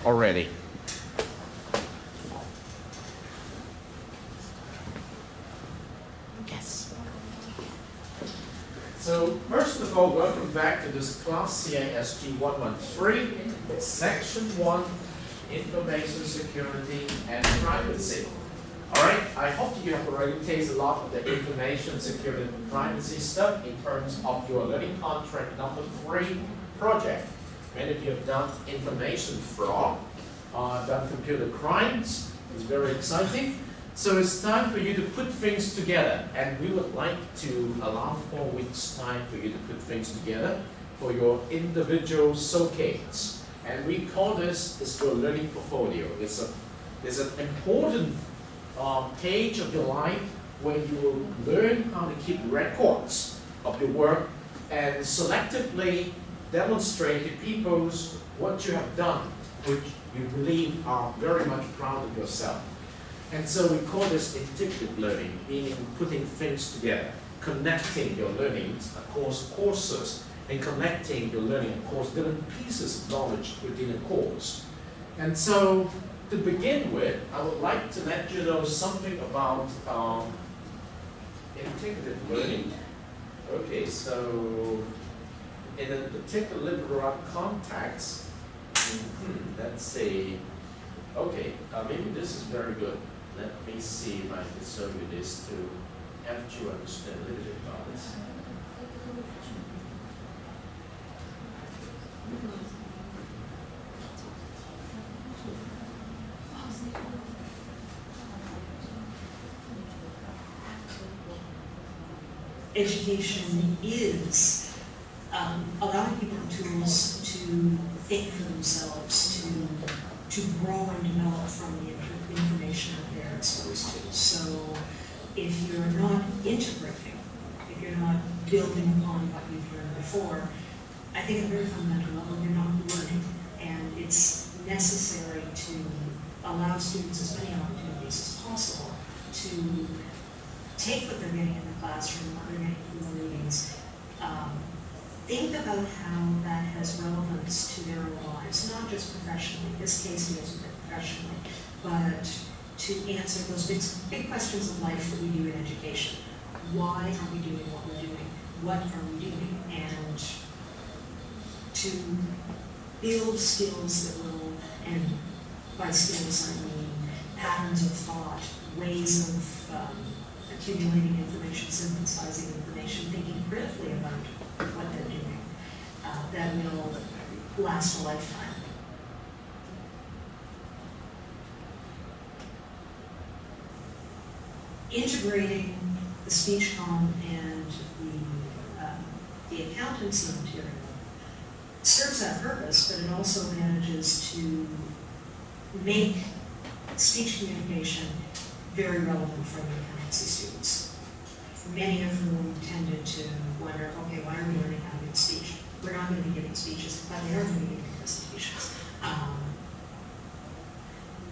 already. Yes. So first of all, welcome back to this class CISG113, Section 1, Information Security and Privacy. Alright, I hope you have already tasted a lot of the information security and privacy stuff in terms of your learning contract number 3 project. Many of you have done information fraud, done computer crimes. It's very exciting. So it's time for you to put things together, and we would like to allow 4 weeks time for you to put things together for your individual showcase. And we call this is your learning portfolio. It's an important page of your life where you will learn how to keep records of your work and selectively demonstrate to people what you have done, which you believe are very much proud of yourself. And so we call this integrated learning, meaning putting things together, connecting your learnings across courses, and connecting your learning across different pieces of knowledge within a course. And so, to begin with, I would like to let you know something about integrated learning. Okay, so in a particular liberal context, let's say, okay, maybe this is very good. Let me see if I can show you this to help you understand a little bit about this. Education is allowing people tools to think for themselves, to grow and develop from the information that they're exposed to. So if you're not integrating, if you're not building upon what you've learned before, I think at a very fundamental level you're not learning. And it's necessary to allow students as many opportunities as possible to take what they're getting in the classroom, what they're getting from the readings, think about how that has relevance to their lives, not just professionally. In this case, deals with it professionally, but to answer those big questions of life that we do in education. Why are we doing what we're doing? What are we doing? And to build skills that will, and by skills I mean patterns of thought, ways of accumulating information, synthesizing information, thinking critically about what they're doing, that will last a lifetime. Integrating the speech comm and the accountancy material serves that purpose, but it also manages to make speech communication very relevant for the accountancy students. Many of whom tended to wonder, okay, why are we learning how to give speech? We're not going to be giving speeches, but they are going to be giving presentations.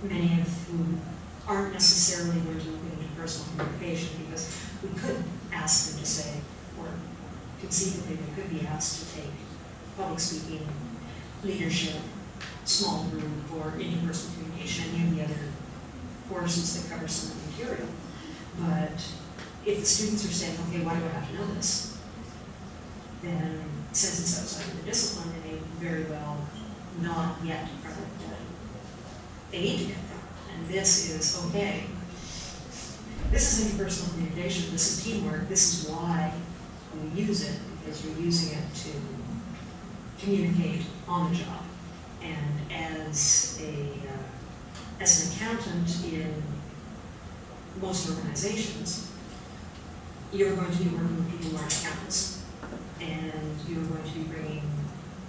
Many of whom aren't necessarily going to look into personal communication, because we could ask them to say, or conceivably they could be asked to take public speaking, leadership, small group, or interpersonal communication, any of the other courses that cover some of the material. But if the students are saying, okay, why do I have to know this? Then, since it's outside of the discipline, they may very well not get from it what they need to get from it. And this is, okay, this is interpersonal communication, this is teamwork, this is why we use it, because we're using it to communicate on the job. And as an accountant in most organizations, you're going to be working with people who aren't accountants, and you're going to be bringing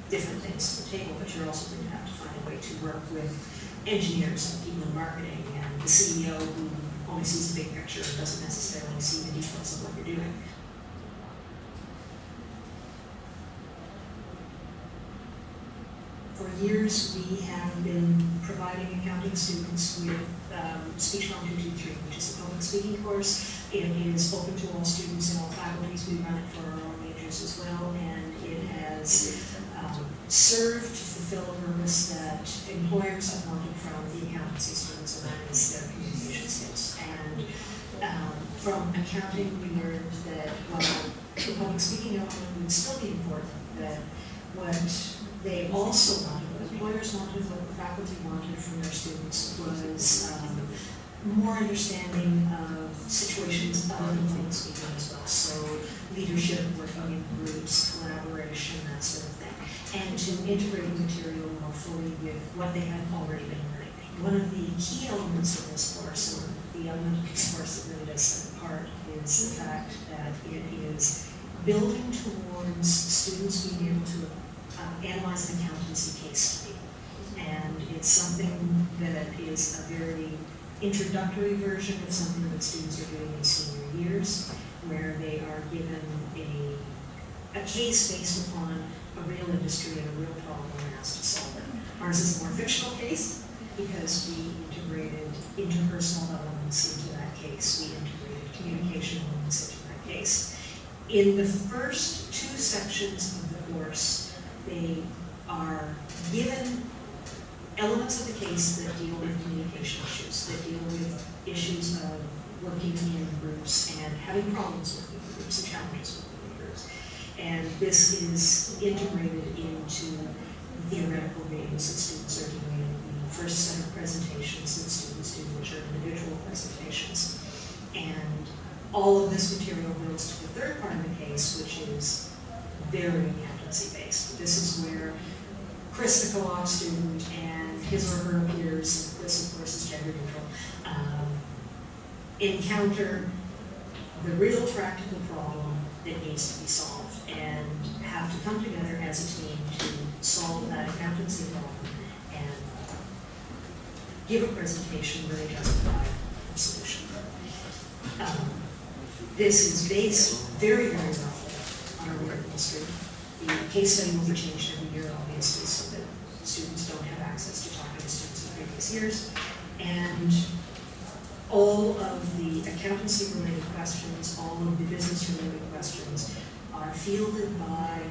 different things to the table, but you're also going to have to find a way to work with engineers and people in marketing and the CEO who only sees the big picture and doesn't necessarily see the details of what you're doing. For years, we have been providing accounting students with CISG113, which is a public speaking course. It is open to all students in all faculties. We run it for our own majors as well, and it has serve to fulfill a purpose that employers have wanted from the accountancy students, and that is their communication skills. And from accounting, we learned that while the public speaking element would still be important, that what they also wanted, what employers wanted, what the faculty wanted from their students was more understanding of situations other than public speaking as well. So leadership, working in groups, collaboration, that sort of thing. And to integrate material more fully with what they had already been learning. One of the key elements of this course, and the element of this course that really does set it apart, is the fact that it is building towards students being able to analyze an accountancy case study. And it's something that is a very introductory version of something that students are doing in senior years, where they are given a case based upon a real industry and a real problem and asked to solve it. Ours is a more fictional case because we integrated interpersonal elements into that case. We integrated communication elements into that case. In the first two sections of the course, they are given elements of the case that deal with communication issues, that deal with issues of working in groups and having problems working in groups and challenges working in groups. And this is integrated into theoretical games that students are doing in the first set of presentations that students do, which are individual presentations. And all of this material goes to the third part of the case, which is very accountancy-based. This is where Chris, the co-op student, and his or her peers, and Chris, of course, is gender neutral, encounter the real practical problem that needs to be solved and have to come together as a team to solve that accountancy problem and give a presentation where they justify the solution. This is based very, very roughly on our work history. The case study will be changed every year, obviously, so that students don't have access to talking to students in previous years. And all of the accountancy-related questions, all of the business-related questions are fielded by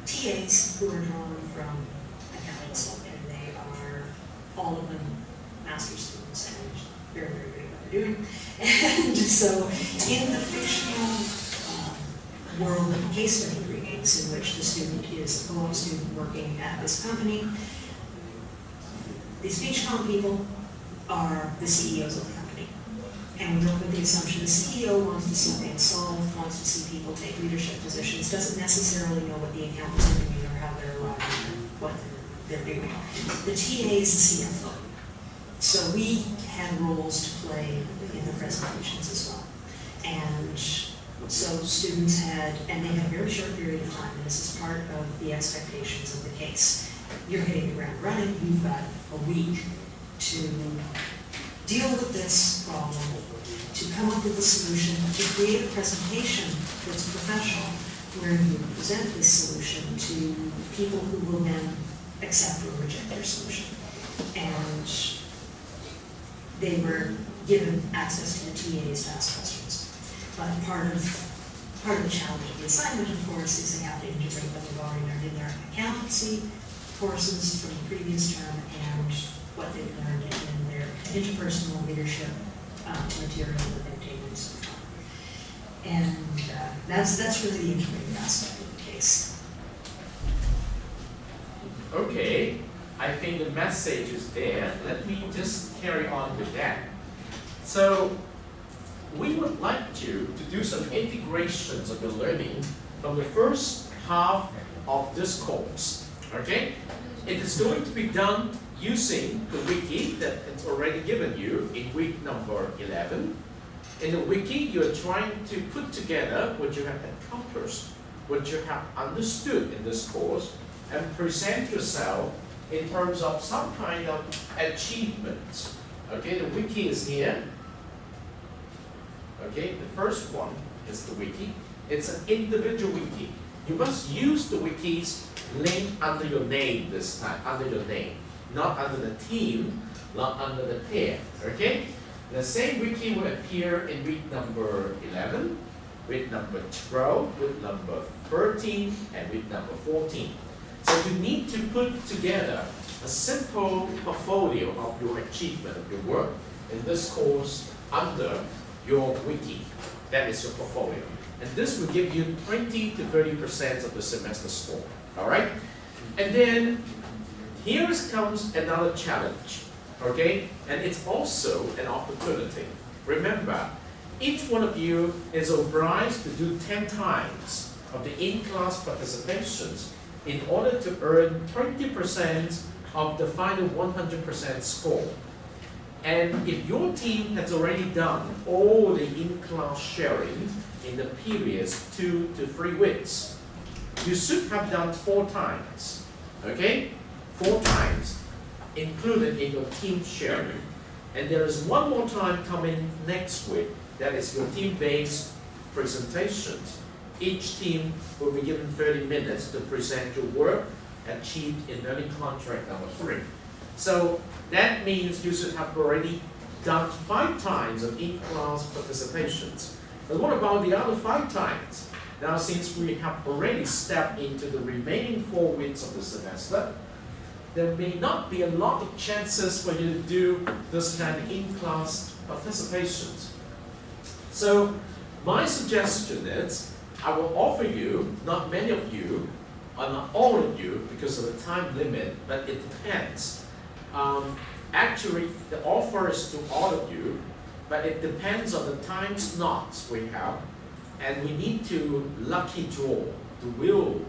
TAs who are drawn from accountants, and they are all of them master's students and very, very good at what they're doing. And so in the fictional world of case study readings, in which the student is a co-op student working at this company, the speech comp people are the CEOs of the company. And we work with the assumption the CEO wants to see things solved, wants to see people take leadership positions, doesn't necessarily know what the accountants are doing or how they're arriving or what they're doing. The TA is the CFO. So we had roles to play in the presentations as well. And so students had, and they had a very short period of time, and this is part of the expectations of the case. You're hitting the ground running, you've got a week to deal with this problem, to come up with a solution, to create a presentation that's professional, where you present this solution to people who will then accept or reject their solution. And they were given access to the TAs to ask questions. But part of the challenge of the assignment, of course, is they have to integrate what they've already learned in their accountancy courses from the previous term and what they've learned in their interpersonal leadership material that they've taken so far. And that's really the integrated aspect of the case. Okay, I think the message is there. Let me just carry on with that. So, we would like you to do some integrations of your learning from the first half of this course, okay? It is going to be done using the wiki that it's already given you in week number 11. In the wiki, you're trying to put together what you have accomplished, what you have understood in this course, and present yourself in terms of some kind of achievement. Okay, the wiki is here. Okay, the first one is the wiki. It's an individual wiki. You must use the wikis linked under your name this time, under your name, not under the team, not under the pair. Okay? The same wiki will appear in week number 11, with number 12, with number 13, and with number 14. So you need to put together a simple portfolio of your achievement of your work in this course under your wiki. That is your portfolio. And this will give you 20 to 30% of the semester score. All right? And then here comes another challenge. Okay? And it's also an opportunity. Remember, each one of you is obliged to do 10 times of the in-class participations in order to earn 20% of the final 100% score. And if your team has already done all the in-class sharing in the periods 2 to 3 weeks, you should have done 4 times. Okay? 4 times included in your team sharing. And there is one more time coming next week. That is your team-based presentations. Each team will be given 30 minutes to present your work achieved in learning contract number 3. So that means you should have already done 5 times of in-class participations. But what about the other 5 times? Now, since we have already stepped into the remaining 4 weeks of the semester, there may not be a lot of chances for you to do this kind of in-class participations. So my suggestion is, I will offer you, not many of you, or not all of you, because of the time limit, but it depends. Actually, the offer is to all of you, but it depends on the time slots we have, and we need to lucky draw the real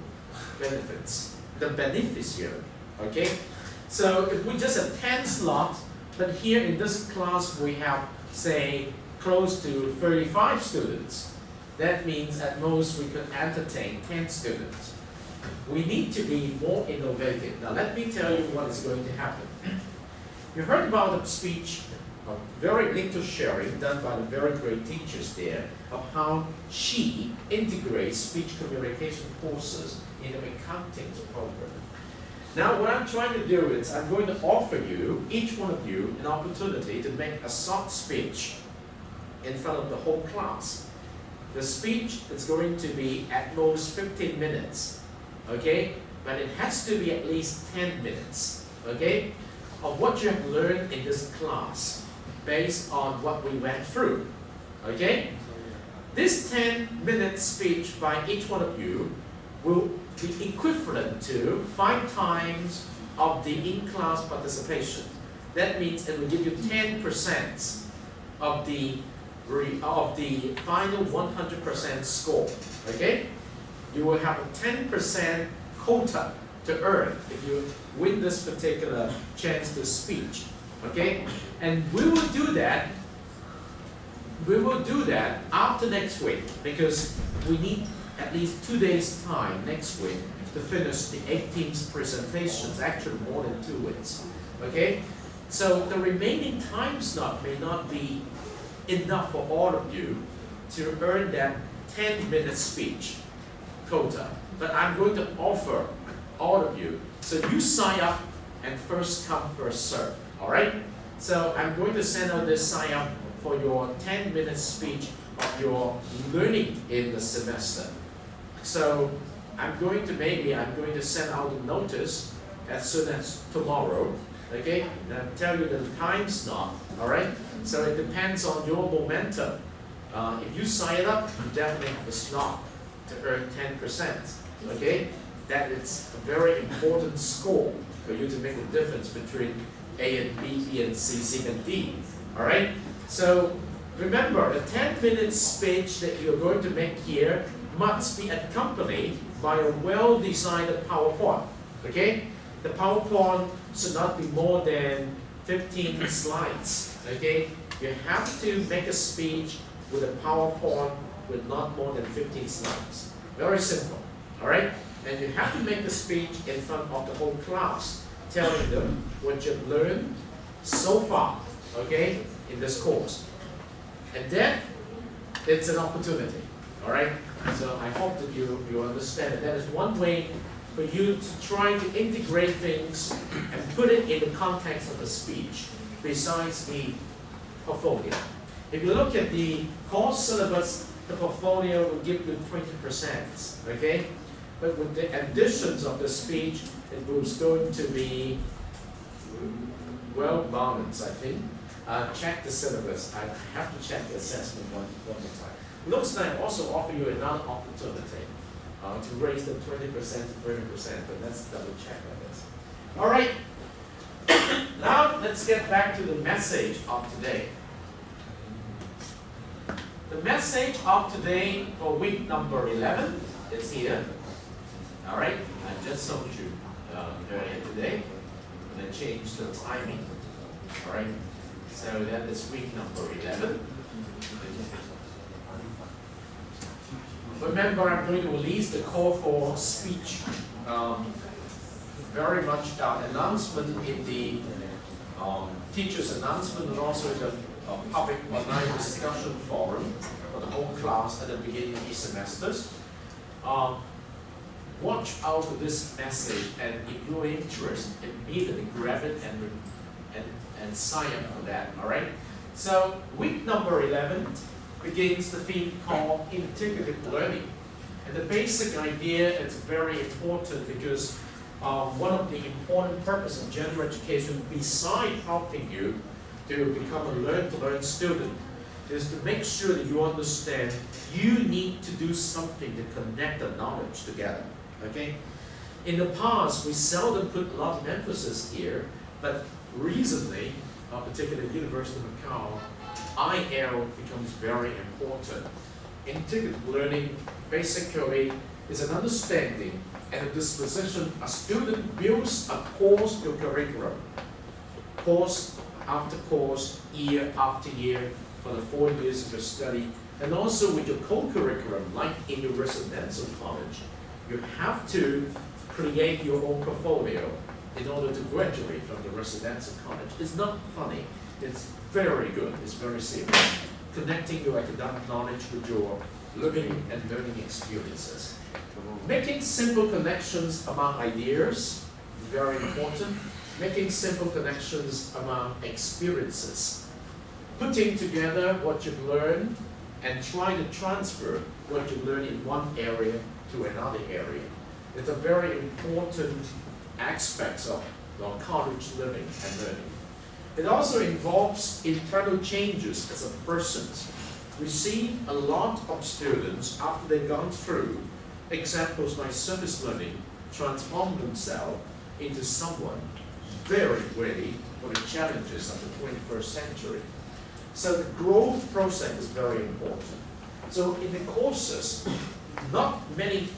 benefits, the beneficiary. Okay? So if we just have 10 slots, but here in this class we have, say, close to 35 students, that means at most we could entertain 10 students. We need to be more innovative. Now let me tell you what is going to happen. You heard about the speech, of very little sharing done by the very great teachers there, of how she integrates speech communication courses in the accounting program. Now what I'm trying to do is I'm going to offer you, each one of you, an opportunity to make a short speech in front of the whole class. The speech is going to be at most 15 minutes, okay? But it has to be at least 10 minutes, okay? Of what you have learned in this class based on what we went through, okay? This 10-minute speech by each one of you will be equivalent to 5 times of the in-class participation. That means it will give you 10% of the final 100% score, okay? You will have a 10% quota to earn if you win this particular chance to speech, okay? And we will do that after next week, because we need at least 2 days time next week to finish the 18th presentations, actually more than 2 weeks, okay? So the remaining time slot may not be enough for all of you to earn that 10-minute speech quota. But I'm going to offer all of you. So you sign up and first come, first serve. All right? So I'm going to send out this sign up for your 10-minute speech of your learning in the semester. So I'm going to send out a notice as soon as tomorrow. Okay? And I'll tell you the time slot. All right? So it depends on your momentum. If you sign up, you definitely have a slot to earn 10%. Okay? That is a very important score for you to make a difference between A and B, B and C, C and D. All right? So remember, the 10-minute speech that you're going to make here must be accompanied by a well-designed PowerPoint. Okay? The PowerPoint should not be more than 15 slides. Okay? You have to make a speech with a PowerPoint with not more than 15 slides. Very simple. All right? And you have to make a speech in front of the whole class, telling them what you've learned so far, okay, in this course. And then it's an opportunity. All right? So I hope that you understand that. That is one way for you to try to integrate things and put it in the context of the speech, besides the portfolio. If you look at the course syllabus the portfolio will give you 20%, okay? But with the additions of the speech, it was going to be well balanced, I think. Check the syllabus. I have to check the assessment one more time. Looks like I also offer you another opportunity to raise the 20% to 30%, but let's double check on this. All right. Now let's get back to the message of today. The message of today for week number 11 is here. All right, I just showed you earlier today. I'm going to change the timing. All right, so that is week number 11. Remember, I'm going to release the call for speech. Very much announcement in the teacher's announcement and also in the public online discussion forum for the whole class at the beginning of each semesters. Watch out for this message, and if you're interested, immediately grab it and sign up for that, all right? So week number 11 begins the theme called integrative learning. And the basic idea is very important because one of the important purposes of general education, besides helping you to become a learn-to-learn student, is to make sure that you understand you need to do something to connect the knowledge together. Okay? In the past, we seldom put a lot of emphasis here, but recently, particularly at the University of Macau, IL becomes very important. Integrative learning basically is an understanding and a disposition a student builds a course to curriculum, course after course, year after year, for the 4 years of your study, and also with your co-curriculum, like in your residential college. You have to create your own portfolio in order to graduate from the residential college. It's not funny, it's very good, it's very serious. Connecting your academic knowledge with your living and learning experiences. Making simple connections among ideas, very important. Making simple connections among experiences. Putting together what you've learned and trying to transfer what you learn in one area to another area. It's a very important aspect of college living and learning. It also involves internal changes as a person. We see a lot of students, after they've gone through examples like service learning, transform themselves into someone very ready for the challenges of the 21st century. So the growth process is very important. So in the courses, not many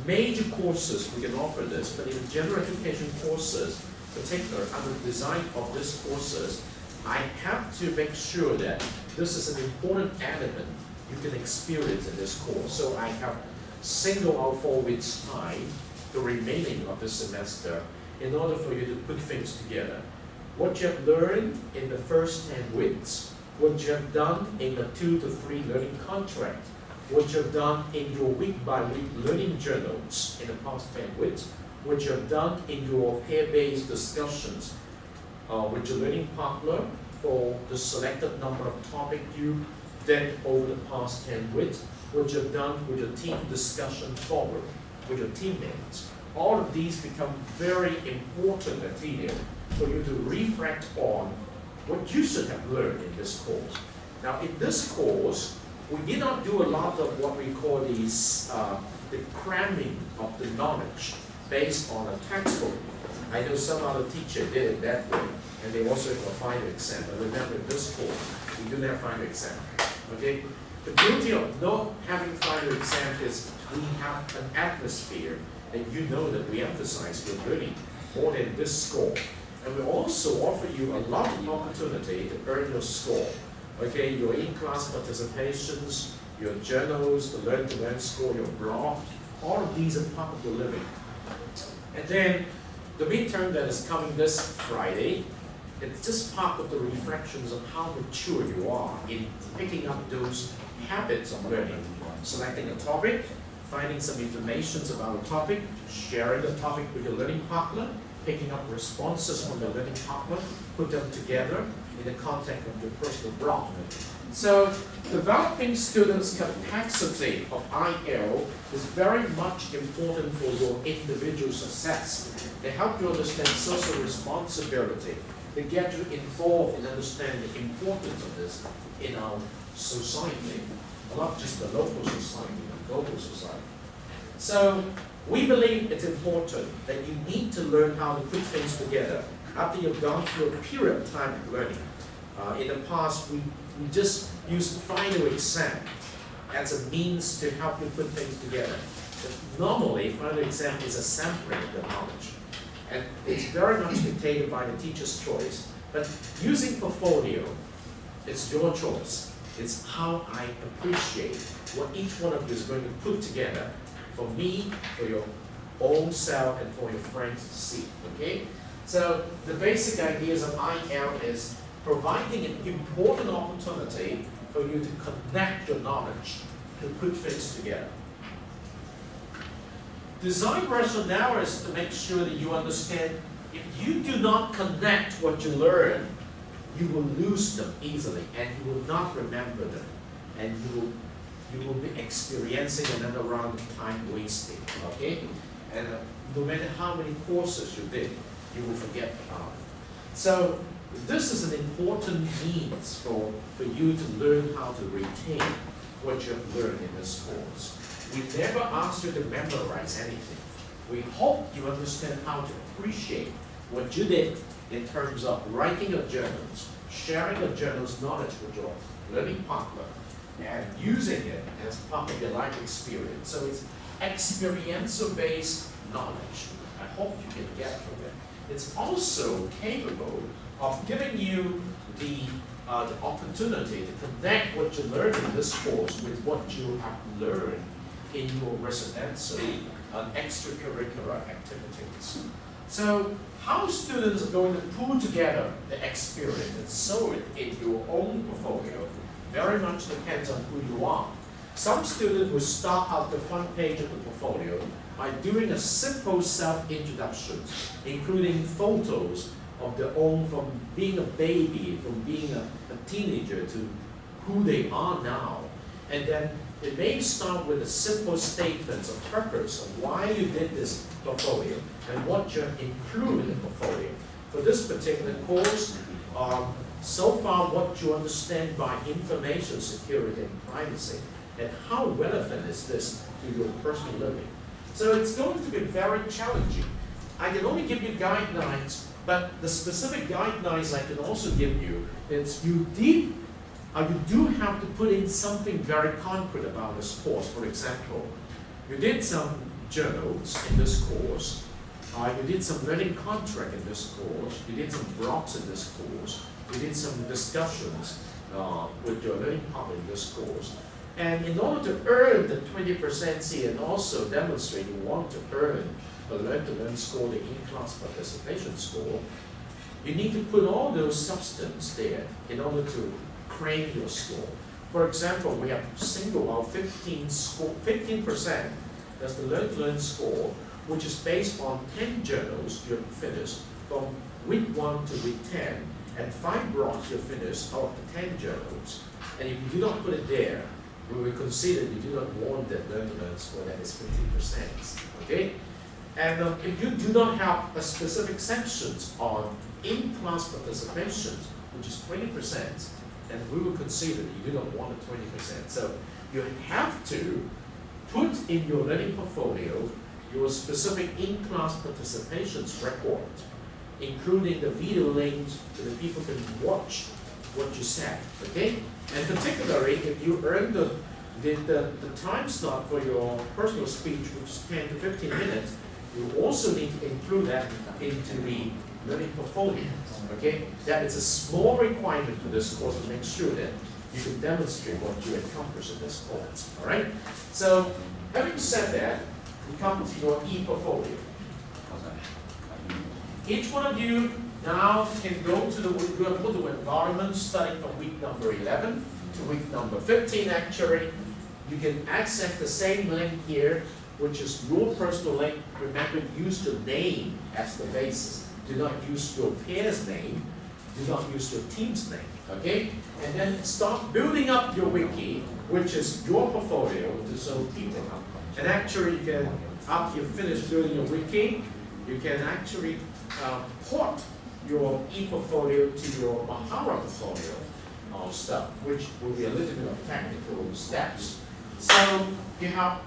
major courses we can offer this, but in the general education courses, particular under the design of these courses, I have to make sure that this is an important element you can experience in this course. So I have singled out 4 weeks time, the remaining of the semester, in order for you to put things together. What you have learned in the first 10 weeks, what you have done in the 2 to 3 learning contract, what you have done in your week-by-week learning journals in the past 10 weeks, what you have done in your pair-based discussions with your learning partner for the selected number of topics you did over the past 10 weeks, what you have done with your team discussion forum with your teammates. All of these become very important material for you to reflect on what you should have learned in this course. Now, in this course, we did not do a lot of what we call these, the cramming of the knowledge based on a textbook. I know some other teacher did it that way, and they also have a final exam. But remember, in this course, we do not have final exam. Okay? The beauty of not having final exam is we have an atmosphere and you know that we emphasize your learning more than this score. And we also offer you a lot of opportunity to earn your score. Okay, your in-class participations, your journals, the learn-to-learn score, your blog, all of these are part of the living. And then the midterm that is coming this Friday, it's just part of the reflections of how mature you are in picking up those habits of learning. Selecting a topic, finding some information about a topic, sharing the topic with your learning partner, picking up responses from the learning partner, put them together in the context of your personal blog. So developing students' capacity of IL is very much important for your individual success. They help you understand social responsibility. They get you involved in understanding the importance of this in our society, not just the local society, but global society. So we believe it's important that you need to learn how to put things together after you've gone through a period of time of learning. In the past, we just used final exam as a means to help you put things together. But normally, final exam is a sampling of the knowledge. And it's very much dictated by the teacher's choice. But using portfolio, it's your choice. It's how I appreciate what each one of you is going to put together for me, for your own self, and for your friends to see. Okay? So the basic ideas of IL is providing an important opportunity for you to connect your knowledge, to put things together. Design rationale is to make sure that you understand if you do not connect what you learn, you will lose them easily and you will not remember them. And you will be experiencing another round of time wasting. Okay? And no matter how many courses you did, you will forget about it. So this is an important means for you to learn how to retain what you have learned in this course. We never ask you to memorize anything. We hope you understand how to appreciate what you did in terms of writing your journals, sharing your journal's knowledge with your learning partner, and using it as part of your life experience. So it's experiential-based knowledge. I hope you can get from it. It's also capable of giving you the opportunity to connect what you learned in this course with what you have learned in your residential and extracurricular activities. So how students are going to pull together the experience and sew it in your own portfolio very much depends on who you are. Some students will start out the front page of the portfolio by doing a simple self-introduction, including photos of their own from being a baby, from being a teenager to who they are now. And then it may start with a simple statements of purpose of why you did this portfolio and what you include in the portfolio. For this particular course, so far what you understand by information security and privacy, and how relevant is this to your personal living. So it's going to be very challenging. I can only give you guidelines, but the specific guidelines I can also give you is you do have to put in something very concrete about this course. For example, you did some journals in this course, you did some learning contract in this course, you did some blogs in this course, you did some discussions with your learning partner in this course. And in order to earn the 20% C and also demonstrate you want to earn the learn-to-learn score, the in-class participation score, you need to put all those substance there in order to claim your score. For example, we have singled out 15%, that's the learn-to-learn score, which is based on 10 journals you have finished from week 1 to week 10, and 5 blogs you have finished out of the 10 journals. And if you do not put it there, we will consider you do not want that learn-to-learn score that is 15%. Okay? And if you do not have a specific sections on in-class participation, which is 20%, then we will consider you do not want a 20%. So you have to put in your learning portfolio your specific in-class participations record, including the video links so that people can watch what you said. Okay? And particularly if you earn the time slot for your personal speech, which is 10 to 15 minutes, you also need to include that into the learning portfolio. Okay? That is a small requirement for this course to make sure that you can demonstrate what you accomplished in this course. Alright? So, having said that, we come to your e-portfolio. Each one of you now can go to the environment starting from week number 11 to week number 15 actually. You can access the same link here. which is your personal link. Remember, use your name as the basis. Do not use your peer's name. Do not use your team's name, okay? And then start building up your wiki, which is your portfolio to show people. And actually, you can, after you finish building your wiki, you can actually port your e-portfolio to your Mahara portfolio stuff, which will be a little bit of technical steps. So you have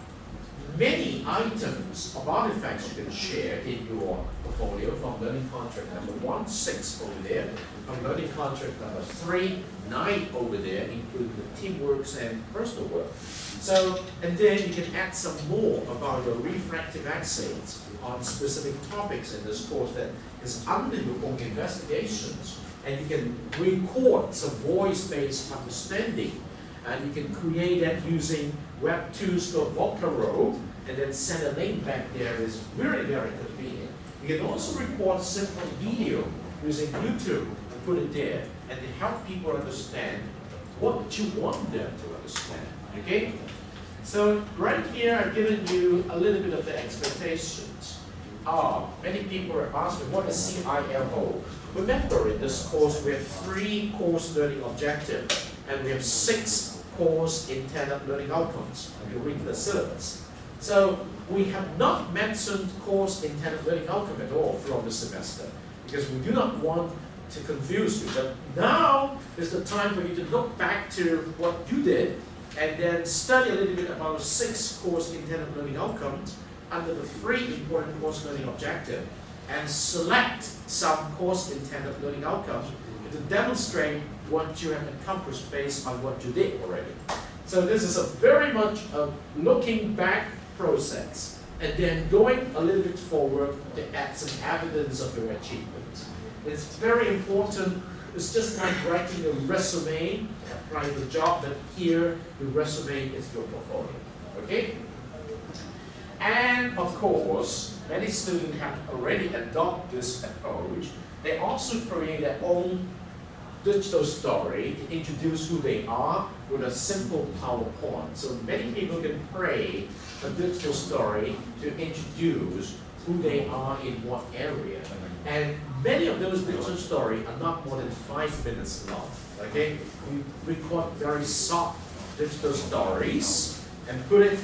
many items of artifacts you can share in your portfolio, from learning contract number 1, 6 over there, from learning contract number 3, 9 over there, including the teamworks and personal work. So, and then you can add some more about your refractive essays on specific topics in this course that is under your own investigations, and you can record some voice-based understanding, and you can create that using web tools called Vocaro, and then send a link back there. Is very, very convenient. You can also record simple video using YouTube and put it there, and to help people understand what you want them to understand, okay? So right here, I've given you a little bit of the expectations. Many people are asking, what is CILO? Remember, in this course, we have 3 course learning objectives, and we have 6 course intended learning outcomes. You read the syllabus. So we have not mentioned course intended learning outcome at all throughout the semester, because we do not want to confuse you. But now is the time for you to look back to what you did, and then study a little bit about 6 course intended learning outcomes under the 3 important course learning objectives, and select some course intended learning outcomes to demonstrate what you have accomplished based on what you did already. So this is a very much a looking back process, and then going a little bit forward to add some evidence of your achievements. It's very important. It's just like writing a resume, applying the job, that here the resume is your portfolio, okay? And of course, many students have already adopted this approach. They also create their own digital story to introduce who they are with a simple PowerPoint. So many people can create a digital story to introduce who they are in what area. And many of those digital stories are not more than 5 minutes long, okay? We record very short digital stories and put it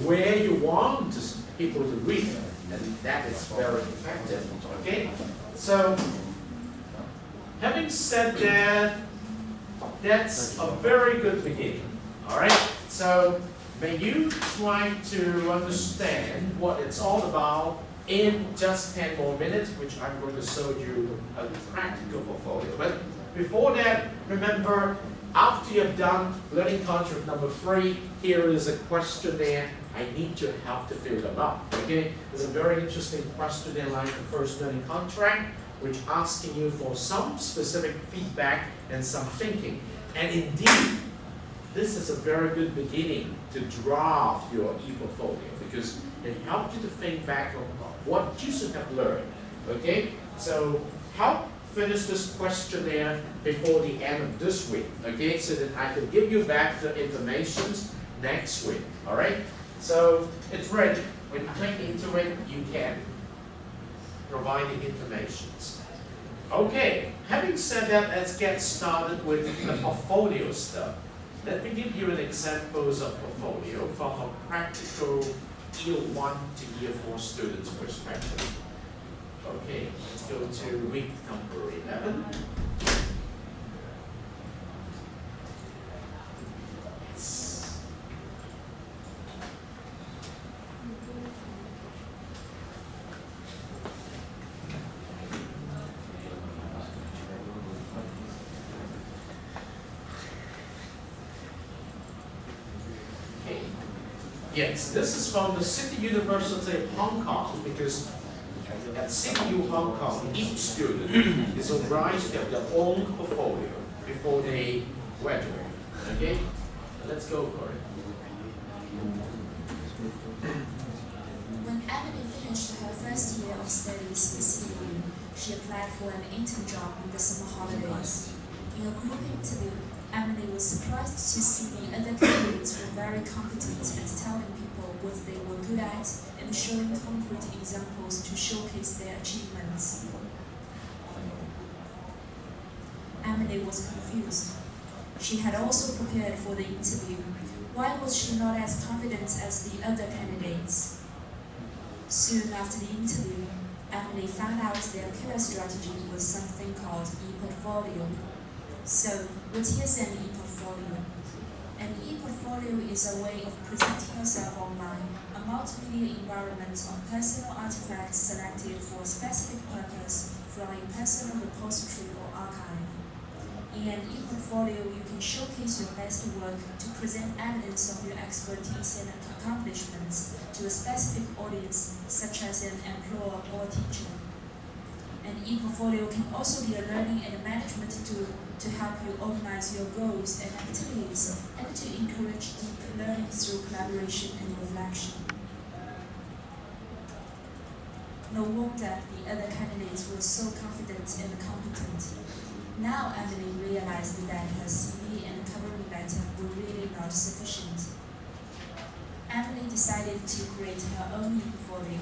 where you want people to read it, and that is very effective, okay? So, having said that, that's a very good beginning, all right? So, may you try to understand what it's all about in just 10 more minutes, which I'm going to show you a practical portfolio. But before that, remember, after you've done learning contract number 3, here is a questionnaire. I need your help to fill them up, okay? There's a very interesting questionnaire like the first learning contract, which asking you for some specific feedback and some thinking. And indeed, this is a very good beginning to draft your e-portfolio, because it helps you to think back on what you should have learned, okay? So help finish this questionnaire before the end of this week, okay? So that I can give you back the information next week, all right? So it's ready. When you click into it, you can provide the information. Okay, having said that, let's get started with the portfolio stuff. Let me give you an examples of portfolio from a practical Year 1 to Year 4 students' perspective. Okay, let's go to week number 11. Yes, this is from the City University of Hong Kong, because at City U Hong Kong, each student is obliged to have their own portfolio before they graduate. Okay? Let's go for it. When Emily finished her first year of studies with CISG113, she applied for an intern job in the summer holidays. In a group interview, Emily was surprised to see the other candidates were very competent at telling people what they were good at and showing concrete examples to showcase their achievements. Emily was confused. She had also prepared for the interview. Why was she not as confident as the other candidates? Soon after the interview, Emily found out their killer strategy was something called e-portfolio. So, what is an e-portfolio? An e-portfolio is a way of presenting yourself online, a multimedia environment of personal artifacts selected for a specific purpose from a personal repository or archive. In an e-portfolio, you can showcase your best work to present evidence of your expertise and accomplishments to a specific audience, such as an employer or a teacher. An e-portfolio can also be a learning and management tool to help you organize your goals and activities and to encourage deep learning through collaboration and reflection. No wonder the other candidates were so confident and competent. Now Emily realized that her CV and covering letter were really not sufficient. Emily decided to create her own e-portfolio,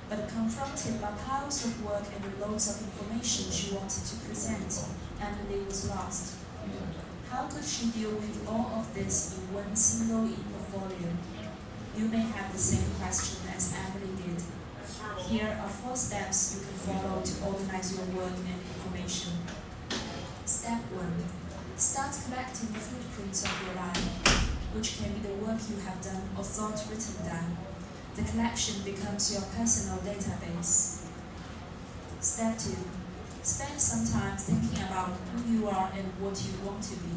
but confronted by piles of work and loads of information she wanted to present, Emily was lost. How could she deal with all of this in one single e-portfolio? You may have the same question as Emily did. Here are 4 steps you can follow to organize your work and information. Step 1. Start collecting the footprints of your life, which can be the work you have done or thought written down. The collection becomes your personal database. Step 2. Spend some time thinking about who you are and what you want to be.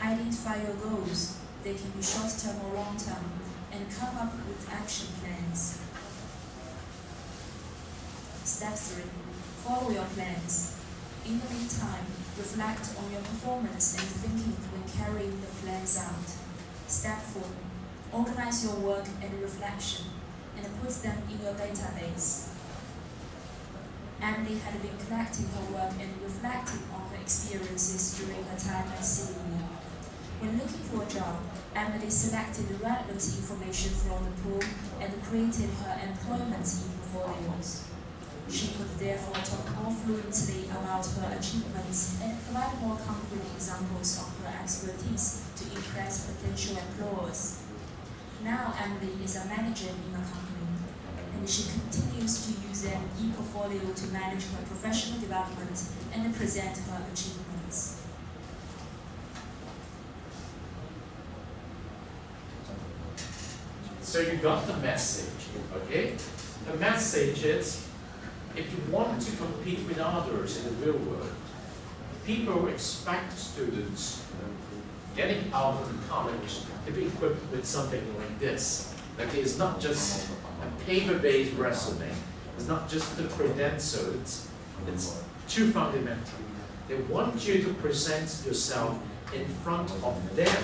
Identify your goals. They can be short-term or long-term, and come up with action plans. Step 3. Follow your plans. In the meantime, reflect on your performance and thinking when carrying the plans out. Step 4. Organize your work and reflection, and put them in your database. Emily had been collecting her work and reflecting on her experiences during her time at CISG. When looking for a job, Emily selected the relevant information from the pool and created her employment e-portfolios. She could therefore talk more fluently about her achievements and provide more concrete examples of her expertise to impress potential employers. Now Emily is a manager in a company, and she continues to use an e-portfolio to manage her professional development and present her achievements. So you got the message, okay? The message is, if you want to compete with others in the real world, people expect students getting out of college to be equipped with something like this. Okay, it's not just a paper-based resume. It's not just the credentials. It's too fundamental. They want you to present yourself in front of them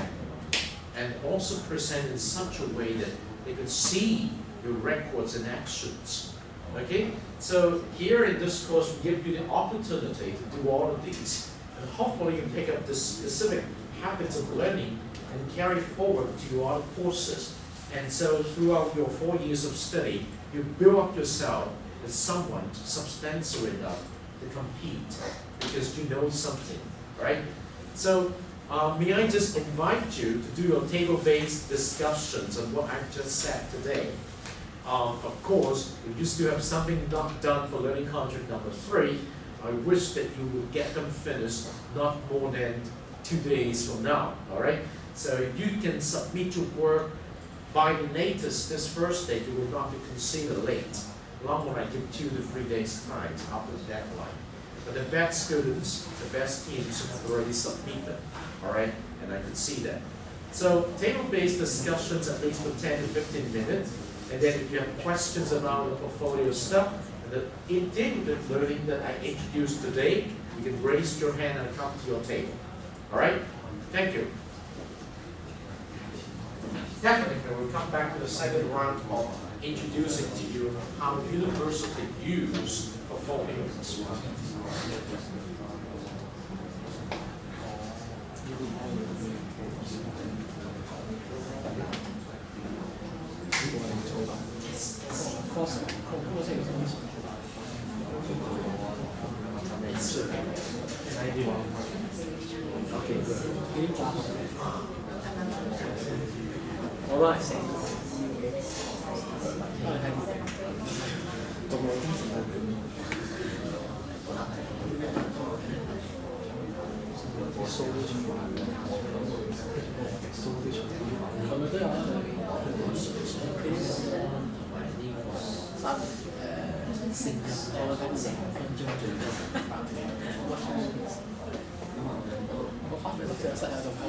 and also present in such a way that they can see your records and actions. Okay? So here in this course, we give you the opportunity to do all of these. And hopefully you pick up the specific habits of learning and carry forward to your other courses. And so throughout your 4 years of study, you build up yourself as someone substantial enough to compete because you know something, right? So may I just invite you to do your table-based discussions on what I've just said today. Of course, if you still have something not done for learning contract number 3, I wish that you would get them finished not more than 2 days from now, all right? So if you can submit your work by the latest this Thursday, you will not be considered late. Long when I give 2 to 3 days time after the deadline. But the best students, the best teams have already submitted, all right? And I could see that. So table-based discussions at least for 10 to 15 minutes. And then if you have questions about the portfolio stuff, and the integrated learning that I introduced today, you can raise your hand and come to your table. All right? Thank you. Definitely, we'll come back to the second round of introducing to you how university use portfolios. 我都係四。係咪都有啊？我發俾你隻實喺度睇。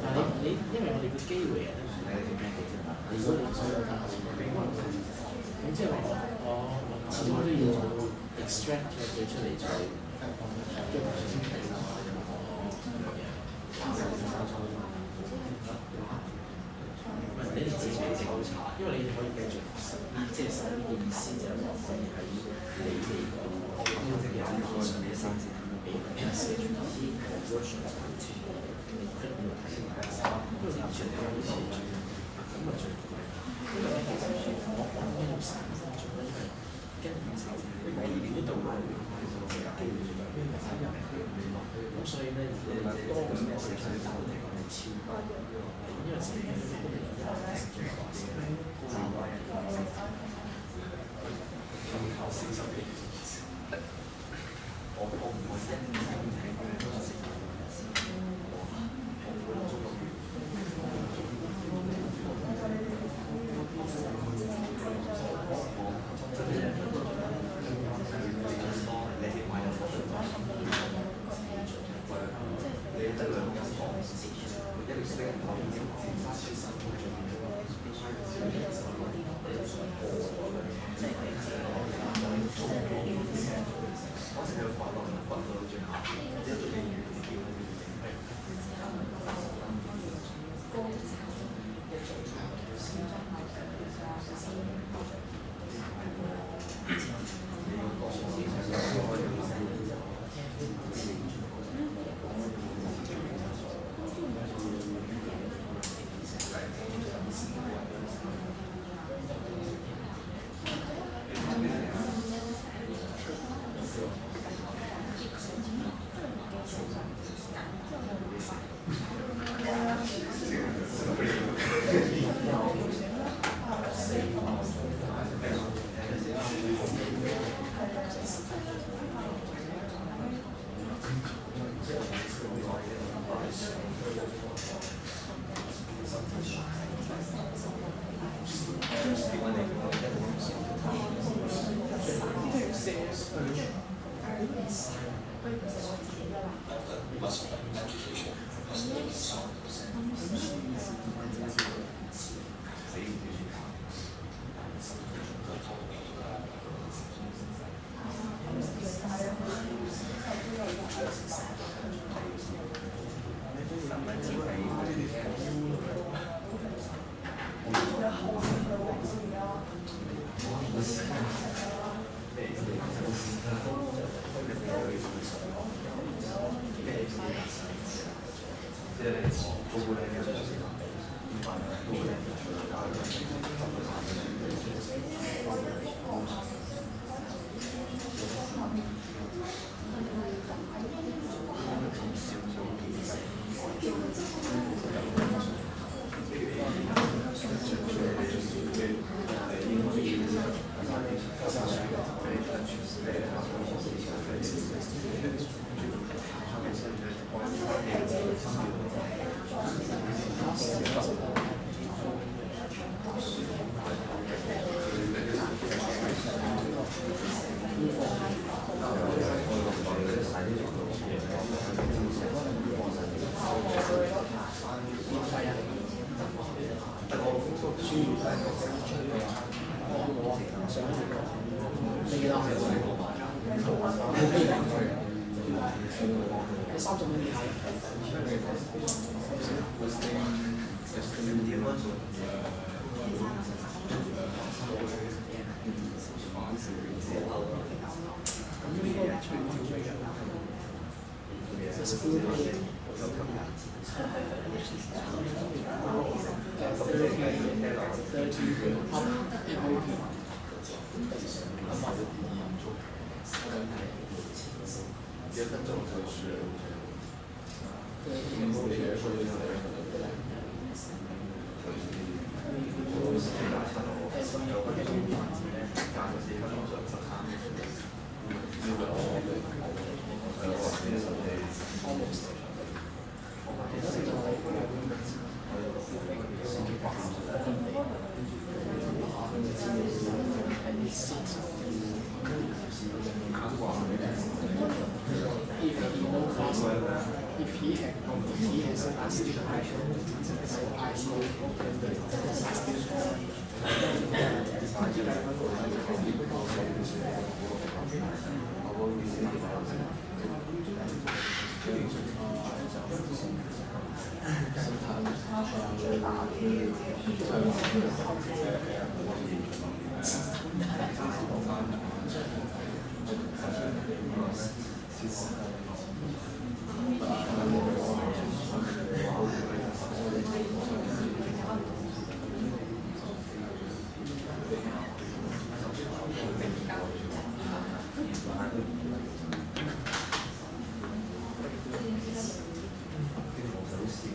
但係你因為我哋嘅機會啊，如果你所有咁即係話我始終都要 extract 佢出嚟再你哋自己整好茶，因為你哋可以繼續即係實呢個意思就係話可以喺你哋個嘅網上面生產俾人寫住啲 conversion 嘅文字，你跟住睇下，因為完全係好似咁啊最貴，因為其實我講緊要3分鐘，因為跟住就呢度咧咁所以咧多咁嘅時間就係我哋超，因為時間30蚊以下。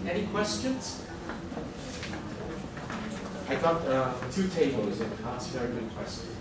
Any questions? I got 2 tables that ask very good questions.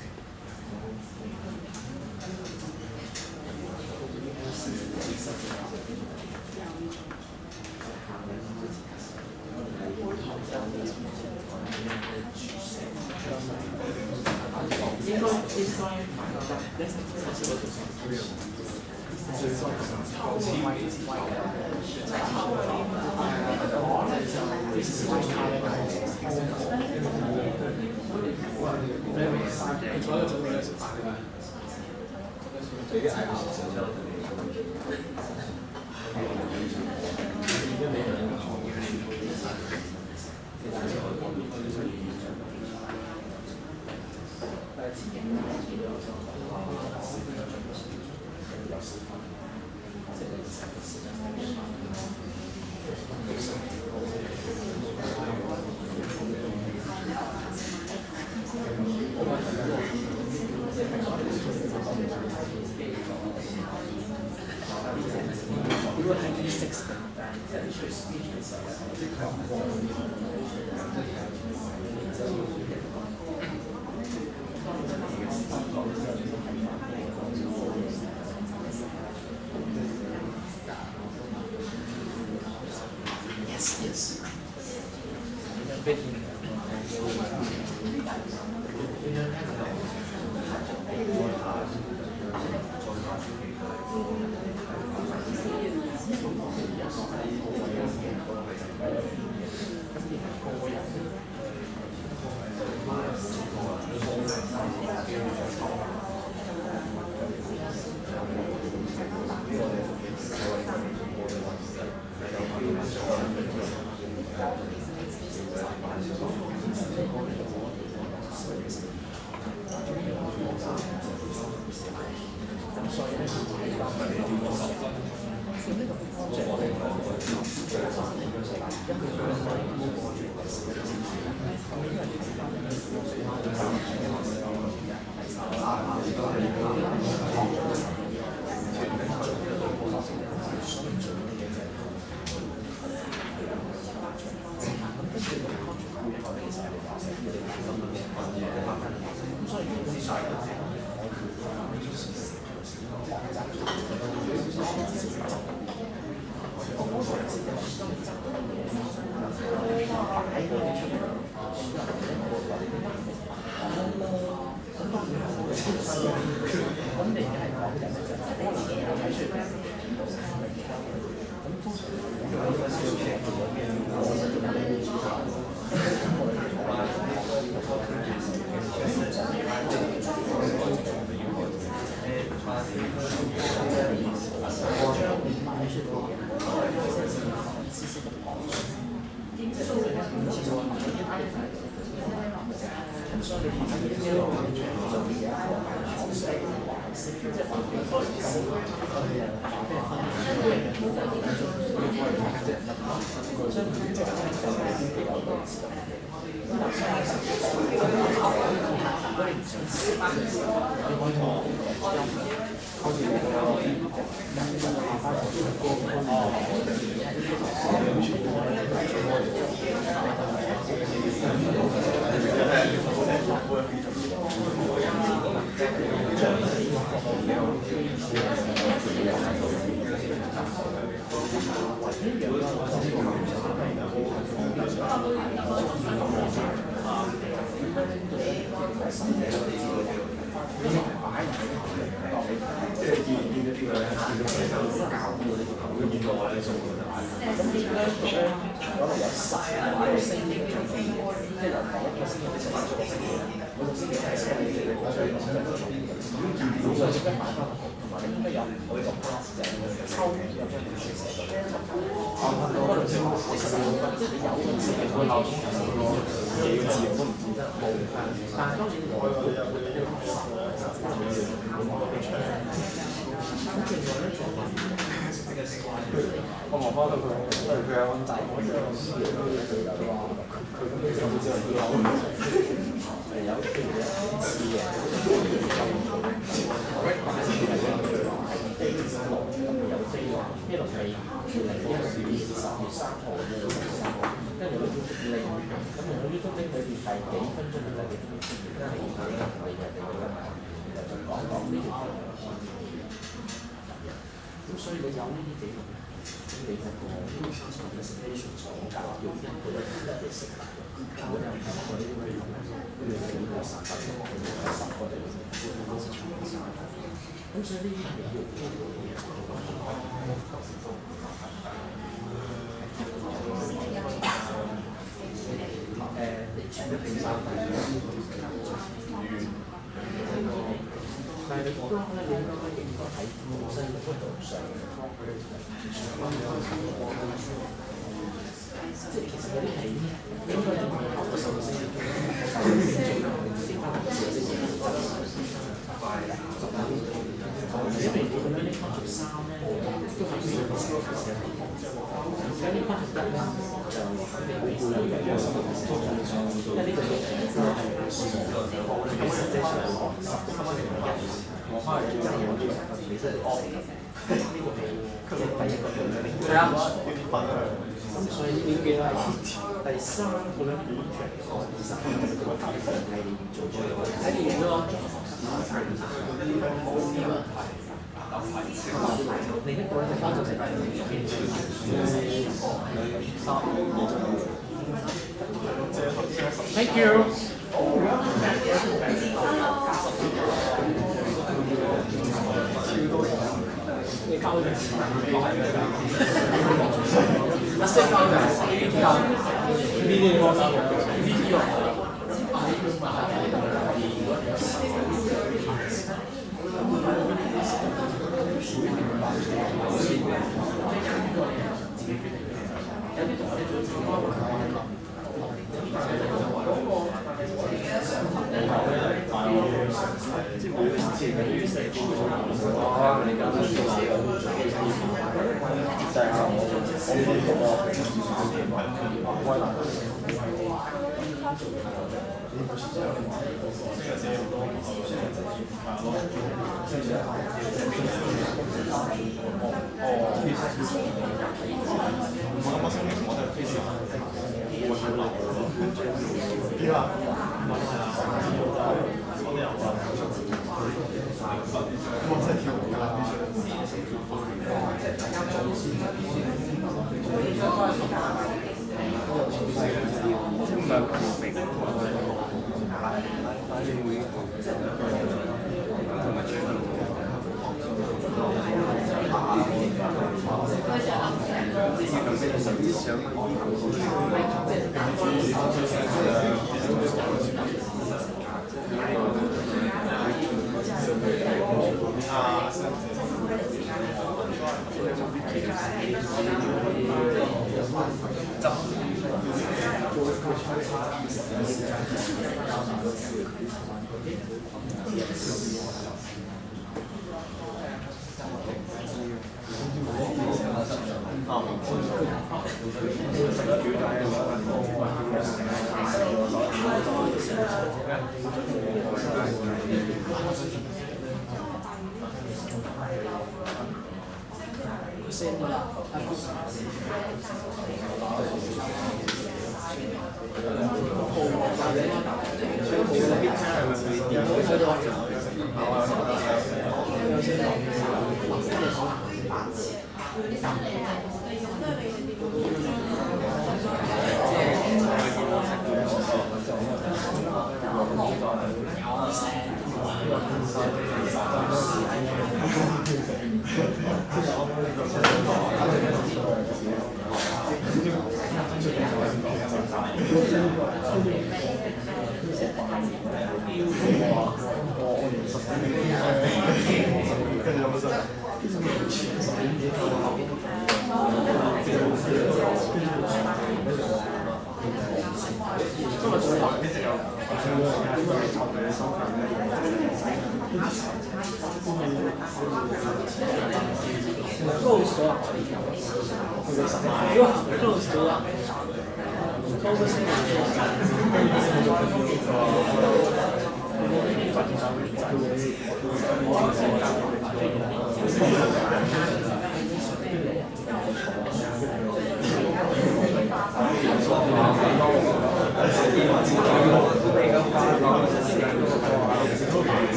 我望翻到佢，因為佢有安仔，我知道佢話佢咁樣就知道啲樓係有啲嘢似嘅，有飛話一路係10月3號跟住零咁我呢都拎裏邊第幾分鐘到第幾分鐘，而家係就講呢條。咁所以你有呢啲記錄咧，咁你嗰個 presentation 所教要一個一嘅食物，如果有10個呢啲內容咧，佢哋整個10個嚟，10個嚟，咁所以呢啲係要你全部定晒但係你講咧，你應該喺本身嗰度上，即係其實嗰啲係應該有考個壽司，因為你咁樣拎翻條衫咧，都係需要個時間。而家拎翻條一咧，就肯定會有因為呢個嘢係實際上我翻嚟之後，我其實呢個係即係第一個係啊，咁所以呢幾啦，第三個咧，第三個係做出嚟，睇見咗。另一個咧就係Thank you。你交嘅一識交嘅呢啲我交呢啲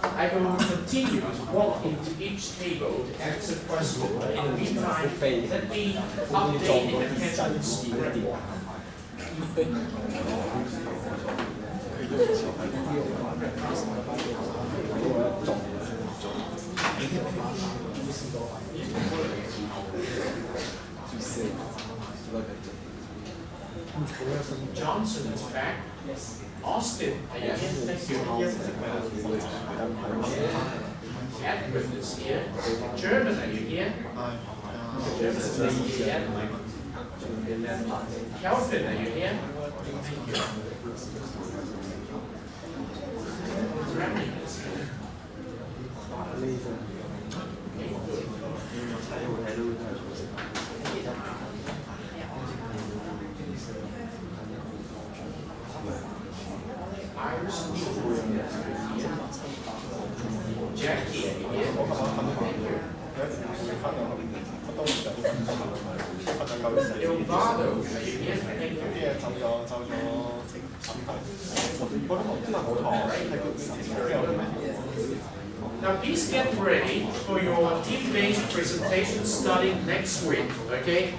I will continue to walk into each table to answer questions. In the meantime, let me update the attendance report. Johnson is back. Austin, are you here? Thank you. Edward is here. German, are you here? German is here. Kelvin, are you here? Thank you. Remy is here. Iris, Jackie, are you here? Ilvado, are you here? Thank you. Now please get ready for your team-based presentation starting next week, okay?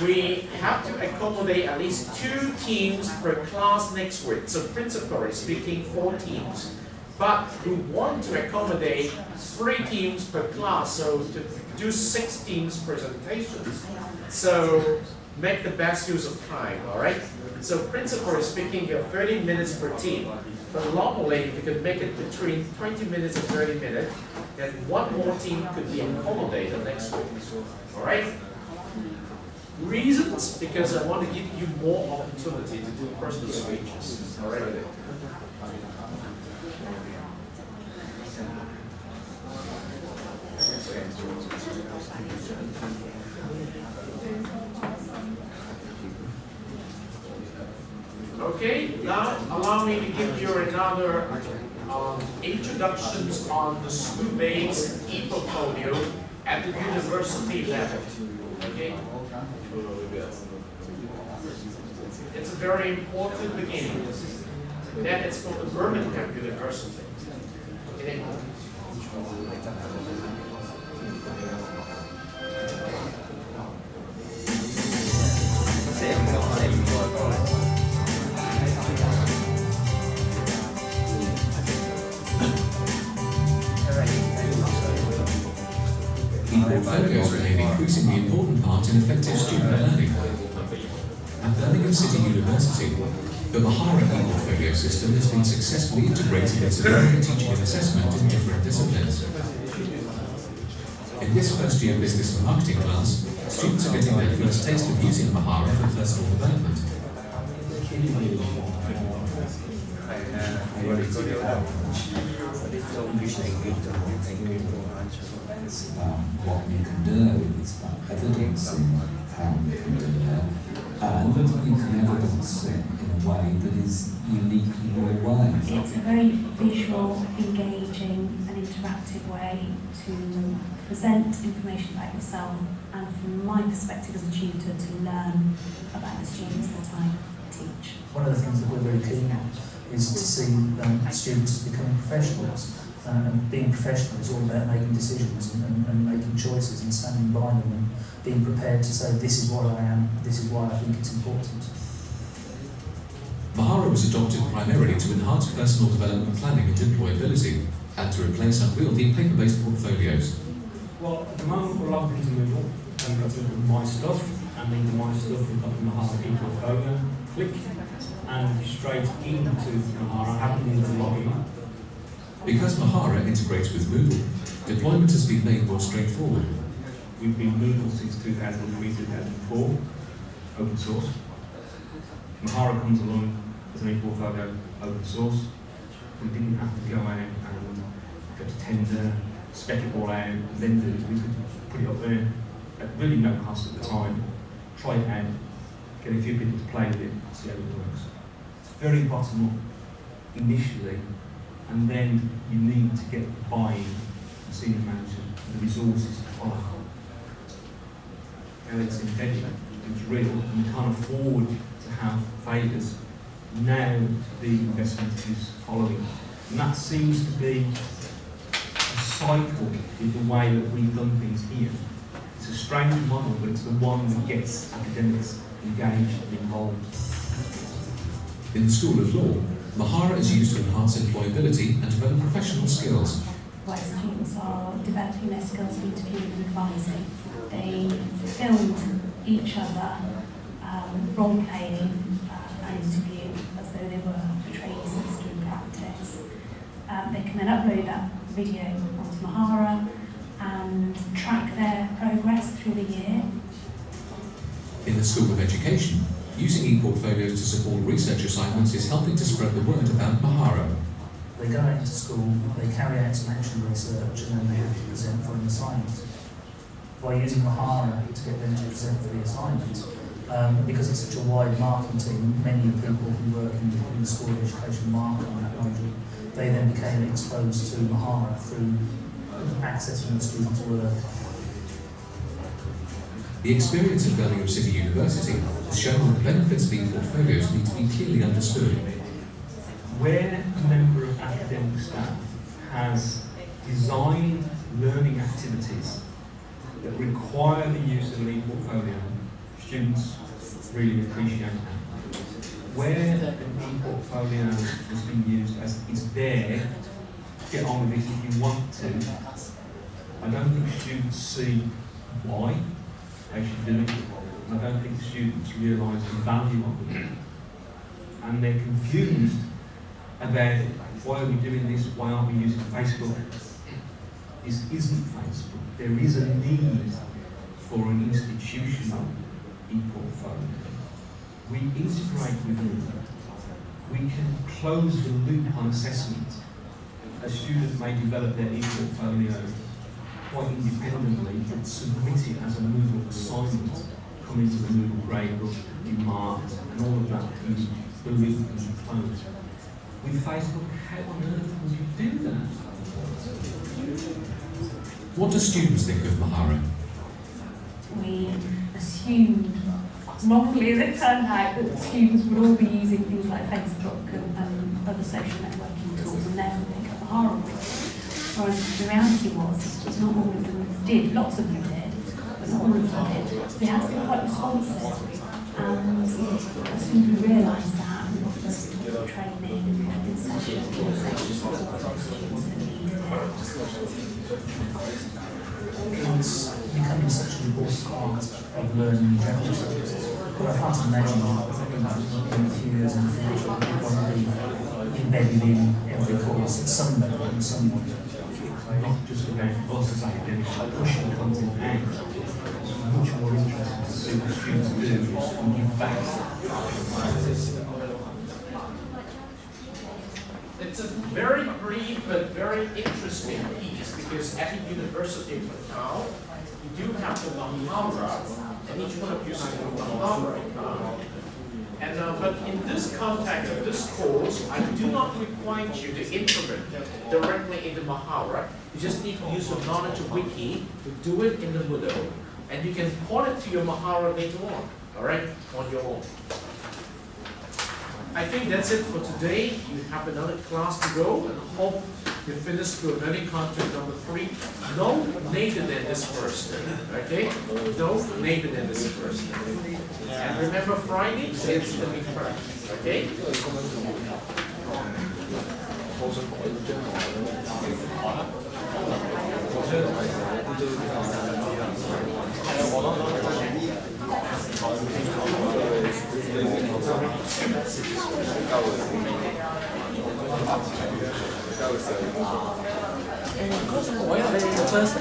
We have to accommodate at least 2 teams per class next week. So principal is speaking 4 teams. But we want to accommodate 3 teams per class, so to do 6 teams presentations. So make the best use of time, all right? So principal is speaking 30 minutes per team. But normally you could make it between 20 minutes and 30 minutes, and 1 more team could be accommodated next week, all right? Reasons, because I want to give you more opportunity to do personal speeches, all right? Okay, now allow me to give you another introductions on the school-based e-portfolio at the university level. Okay? It's a very important beginning. Then it's for the Birmingham University. Okay? E-portfolios play an increasingly important part in effective student learning. At Birmingham City University, the Mahara e-portfolio system has been successfully integrated into learning, teaching and assessment in different disciplines. In this first year business and marketing class, students are getting their first taste of using Mahara for personal development. What we can do is about evidencing how we can do that, and you can evidence it in a way that is unique in your way. It's a very visual, engaging and interactive way to present information about yourself and from my perspective as a tutor to learn about the students that I teach. One of the things that we're very keen on is to see students becoming professionals. And being professional is all about making decisions and making choices and standing by them and being prepared to say, this is what I am, this is why I think it's important. Mahara was adopted primarily to enhance personal development planning and employability, and to replace unwieldy paper-based portfolios. Well, at the moment we're logged into Moodle, and we've got to My Stuff, and into My Stuff we've got the Mahara e-portfolio. Click, and straight into Mahara, haven't needed to log in. Because Mahara integrates with Moodle, deployment has been made more straightforward. We've been Moodle since 2003-2004, open source. Mahara comes along as an e-portfolio, open source. We didn't have to go out and go to tender, spec it all out, then do it. We could put it up there at really no cost at the time, try it out, get a few people to play with it, see how it works. It's very bottom up initially, and then you need to get the buy-in from senior managers and the resources to follow. Now it's embedded, it's real, and you can't afford to have failures. Now the investment is following. And that seems to be a cycle with the way that we've done things here. It's a strange model, but it's the one that gets academics engaged and involved. In the School of Law, Mahara is used to enhance employability and develop professional skills. Where students are developing their skills of interviewing and advising. They filmed each other role-playing an interview They can then upload that video onto Mahara and track their progress through the year. In the School of Education, using e-portfolios to support research assignments is helping to spread the word about Mahara. They go out into school, they carry out some actual research, and then they have to present for an assignment. By using Mahara to get them to present for the assignment, because it's such a wide marking team, many of the people who work in the School of Education mark on that module, they then became exposed to Mahara through accessing the students' work. The experience of Birmingham City University has shown that the benefits of e-portfolios need to be clearly understood. Where a member of academic staff has designed learning activities that require the use of an e-portfolio, students really appreciate that. Where an e-portfolio has been used as it's there, get on with it if you want to, I don't think students see why they should do it. I don't think students realise the value of it. And they're confused about why are we doing this, why aren't we using Facebook? This isn't Facebook. There is a need for an institutional e-portfolio. We integrate within it. We can close the loop on assessment. A student may develop their e-portfolio quite independently and submit it as a Moodle assignment, come into the Moodle gradebook, be marked, and all of that can be the loop can be closed. With Facebook, how on earth would you do that? What do students think of Mahara? We assumed, wrongly as it turned out, that students would all be using things like Facebook and other social networking tools and therefore pick up Mahara. Whereas the reality was not all of them did. Lots of them did, but not all of them did. So we had to be quite responsive. And as soon as we realised that, we offered training and sessions for students that needed it. It's becoming such an important part of learning in general. But I can't imagine in a few years in the future it won't be embedded in every course at some level in some way. Not just about us as academics pushing content out. It's much more interesting to see what students do and give back. It's a very brief but very interesting piece because at the university now, you do have the Mahara, and each one of you is a Mahara account. And but in this context of this course, I do not require you to implement directly into Mahara. You just need to use your knowledge of Wiki to do it in the Moodle, and you can port it to your Mahara later on, all right, on your own. I think that's it for today. You have another class to go, and I hope you finish your learning content number 3. No later than this first, okay? No later than this first. And remember Friday, it's the big practice, okay? First